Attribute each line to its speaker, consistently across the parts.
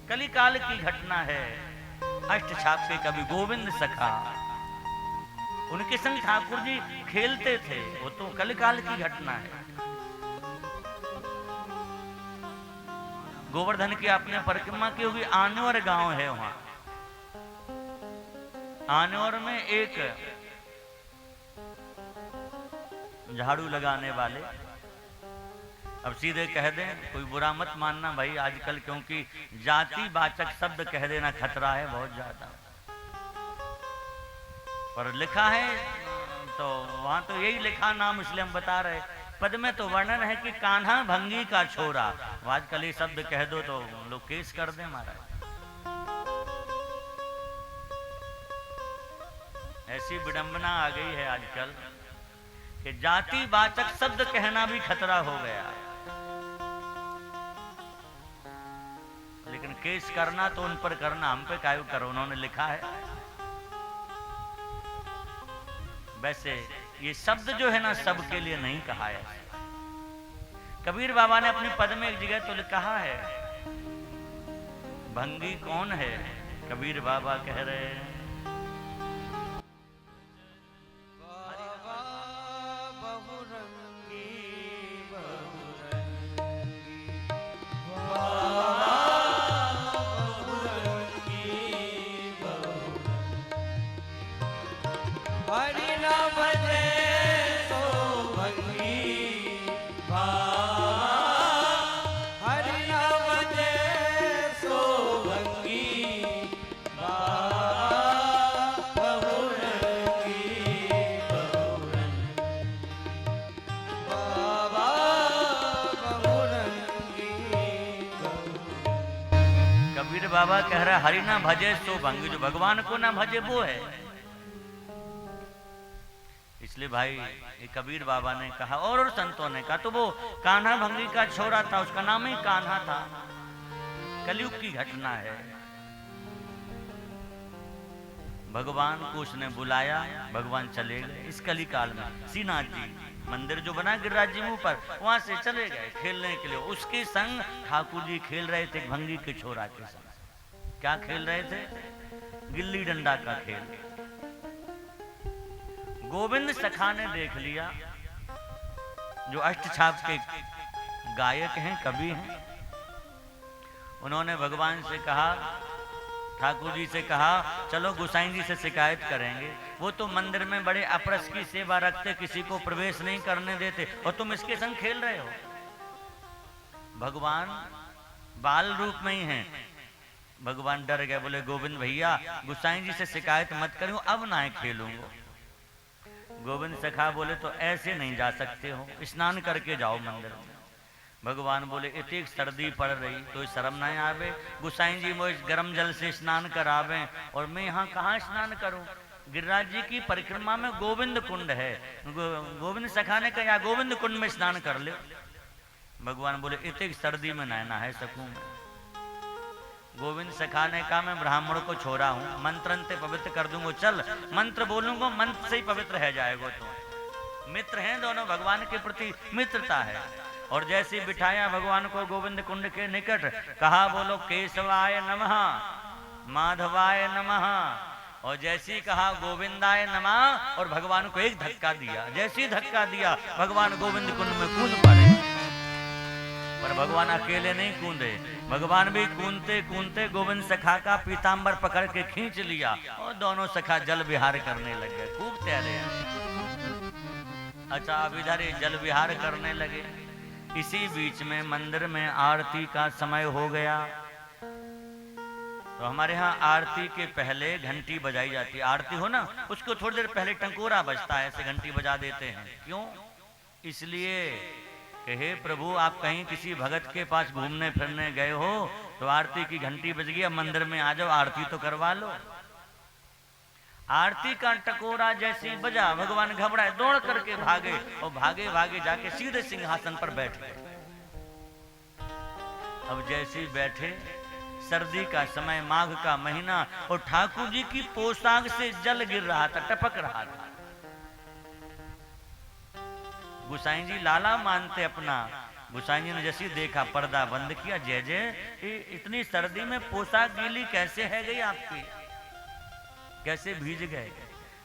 Speaker 1: कलिकाल की घटना है। अष्टछाप के कवि गोविंद सखा, उनके संग ठाकुर जी खेलते थे, वो तो कलिकाल की घटना है। गोवर्धन की आपने परिक्रमा की होगी, आनौर गांव है वहां। आनौर में एक झाड़ू लगाने वाले, अब सीधे कह दें, कोई बुरा मत मानना भाई आजकल, क्योंकि जाति वाचक शब्द कह देना खतरा है बहुत ज्यादा, पर लिखा है तो वहां तो यही लिखा, नाम इसलिए हम बता रहे। पद में तो वर्णन है कि कान्हा भंगी का छोरा, आजकल ये शब्द कह दो तो लोग केस कर दे महाराज। ऐसी विडंबना आ गई है आजकल कि जाति वाचक शब्द कहना भी खतरा हो गया, लेकिन केस करना तो उन पर करना, हम पे काहे करो, उन्होंने लिखा है। वैसे ये शब्द जो है ना सबके लिए नहीं कहा है। कबीर बाबा ने अपने पद में एक जगह तो कहा है, भंगी कौन है, कबीर बाबा कह रहे हैं बाबा कह रहा, हरि ना भजे सो भंगी, जो भगवान को ना भजे वो है। इसलिए भाई ये कबीर बाबा ने कहा और संतों ने कहा, तो वो कान्हा भंगी का छोरा था, उसका नाम ही कान्हा था। कलयुग की घटना है, भगवान को उसने बुलाया, भगवान चले गए। इस कली काल में श्रीनाथ जी मंदिर जो बना गिरिराज जी मुंह पर, वहां से चले गए खेलने के लिए। उसके संग ठाकुर जी खेल रहे थे भंगी के छोरा के संग। क्या खेल रहे थे? गिल्ली डंडा का खेल। गोविंद सखा ने देख लिया, जो अष्टछाप के गायक हैं, कवि हैं, उन्होंने भगवान से कहा, ठाकुर जी से कहा, चलो गोसाई जी से शिकायत करेंगे, वो तो मंदिर में बड़े अपरस की सेवा रखते, किसी को प्रवेश नहीं करने देते, और तुम इसके संग खेल रहे हो। भगवान बाल रूप में ही हैं। भगवान डर गए, बोले गोविंद भैया गोसाई जी से शिकायत मत करो, अब ना खेलूंगा। गोविंद सखा बोले तो ऐसे नहीं जा सकते हो, स्नान करके जाओ मंदिर में। भगवान बोले इतनी सर्दी पड़ रही तो शर्म नहीं आवे, गोसाई जी मुझे गर्म जल से स्नान करावे और मैं यहाँ कहाँ स्नान करूं? गिरिराज जी की परिक्रमा में गोविंद कुंड है। गोविंद सखा ने कहा गोविंद कुंड में स्नान कर ले। भगवान बोले इतनी सर्दी में नहाना है सकूं। गोविंद सखा ने कहा मैं ब्राह्मण को छोड़ा हूं, मंत्र से पवित्र कर दूंगा, चल मंत्र बोलूंगा, मंत्र से ही पवित्र रह जाएगा। तो मित्र हैं दोनों, भगवान के प्रति मित्रता है। और जैसे बिठाया भगवान को गोविंद कुंड के निकट, कहा बोलो केशवाय नमः, माधवाय नमः, और जैसे ही कहा गोविंदाय नमः, और भगवान को एक धक्का दिया। जैसे ही धक्का दिया भगवान गोविंद कुंड में कूद पड़े। पर भगवान अकेले नहीं कूदे, भगवान भी कूदते कूदते गोविंद सखा का पीताम्बर पकड़ के खींच लिया और दोनों सखा जल विहार करने लगे, खूब तैरे। अच्छा, अब इधर ही जल विहार करने लगे। इसी बीच में मंदिर में आरती का समय हो गया। तो हमारे यहाँ आरती के पहले घंटी बजाई जाती है। आरती हो ना, उसको थोड़ी देर पहले टंकोरा बजता है, ऐसे घंटी बजा देते हैं। क्यों? इसलिए कि हे प्रभु, आप कहीं किसी भगत के पास घूमने फिरने गए हो तो आरती की घंटी बज गई, अब मंदिर में आ जाओ, आरती तो करवा लो। आरती का टकोरा जैसे बजा, भगवान घबराए, दौड़ करके भागे और भागे भागे जाके सीधे सिंहासन पर बैठ गए। अब जैसे ही बैठे, सर्दी का समय, माघ का महीना, और ठाकुर जी की पोशाक से जल गिर रहा था, टपक रहा था। गोसाई जी लाला मानते अपना, गोसाई जी ने जैसे देखा पर्दा बंद किया, जय जय इतनी सर्दी में पोशाक गीली कैसे है गई आपकी, कैसे भीज गए।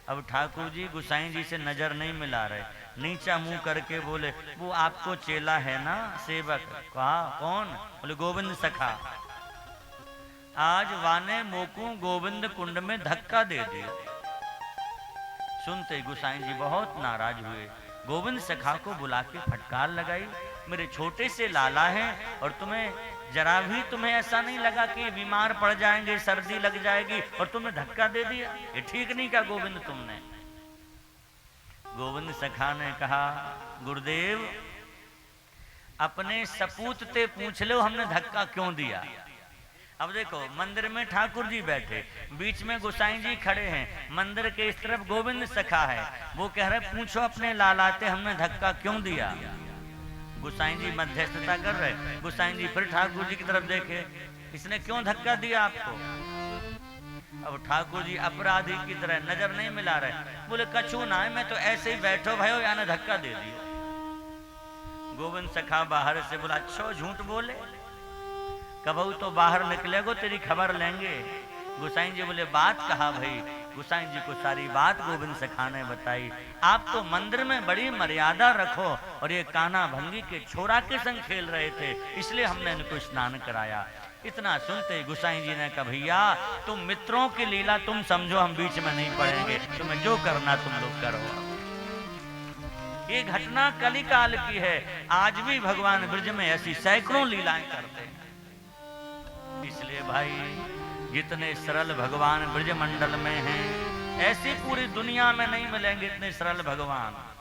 Speaker 1: अब ठाकुर जी गोसाई जी से नजर नहीं मिला रहे, नीचा मुंह करके बोले, वो आपको चेला है ना सेवक। कहा कौन? बोले गोविंद सखा। आज वाने मोकू गोविंद कुंड में धक्का दे दिया। सुनते गोसाई जी बहुत नाराज हुए, गोविंद सखा को बुला के फटकार लगाई, मेरे छोटे से लाला हैं और तुम्हें जरा भी तुम्हें ऐसा नहीं लगा कि बीमार पड़ जाएंगे, सर्दी लग जाएगी और तुमने धक्का दे दिया, ये ठीक नहीं कहा गोविंद तुमने। गोविंद सखा ने कहा गुरुदेव अपने सपूत ते पूछ लो हमने धक्का क्यों दिया। अब देखो मंदिर में ठाकुर जी बैठे, बीच में गोसाई जी खड़े हैं, मंदिर के इस तरफ गोविंद सखा है, वो कह रहे पूछो अपने लालाते हमने धक्का क्यों दिया। गोसाई जी मध्यस्थता कर रहे, गोसाई जी फिर ठाकुर जी की तरफ देखे, इसने क्यों धक्का दिया आपको। अब ठाकुर जी अपराधी की तरह नजर नहीं मिला रहे, बोले कछु ना है, मैं तो ऐसे ही बैठो भयो या ने धक्का दे दिया। गोविंद सखा बाहर से बोला अच्छो झूठ बोले, कबहू तो बाहर निकलेगो तेरी खबर लेंगे। गोसाई जी बोले बात कहा भाई। गोसाई जी को सारी बात गोविंद सखा ने बताई। आप तो मंदिर में बड़ी मर्यादा रखो और ये कान्हा भंगी के छोरा के संग खेल रहे थे, इसलिए हमने इनको स्नान कराया। इतना सुनते गोसाई जी ने कहा भैया तुम मित्रों की लीला तुम समझो, हम बीच में नहीं पड़ेंगे, तुम्हें जो करना तुम लोग करो। ये घटना कलिकाल की है, आज भी भगवान ब्रज में ऐसी सैकड़ों लीलाएं करते हैं। इसलिए भाई जितने सरल भगवान ब्रज मंडल में हैं, ऐसी पूरी दुनिया में नहीं मिलेंगे इतने सरल भगवान।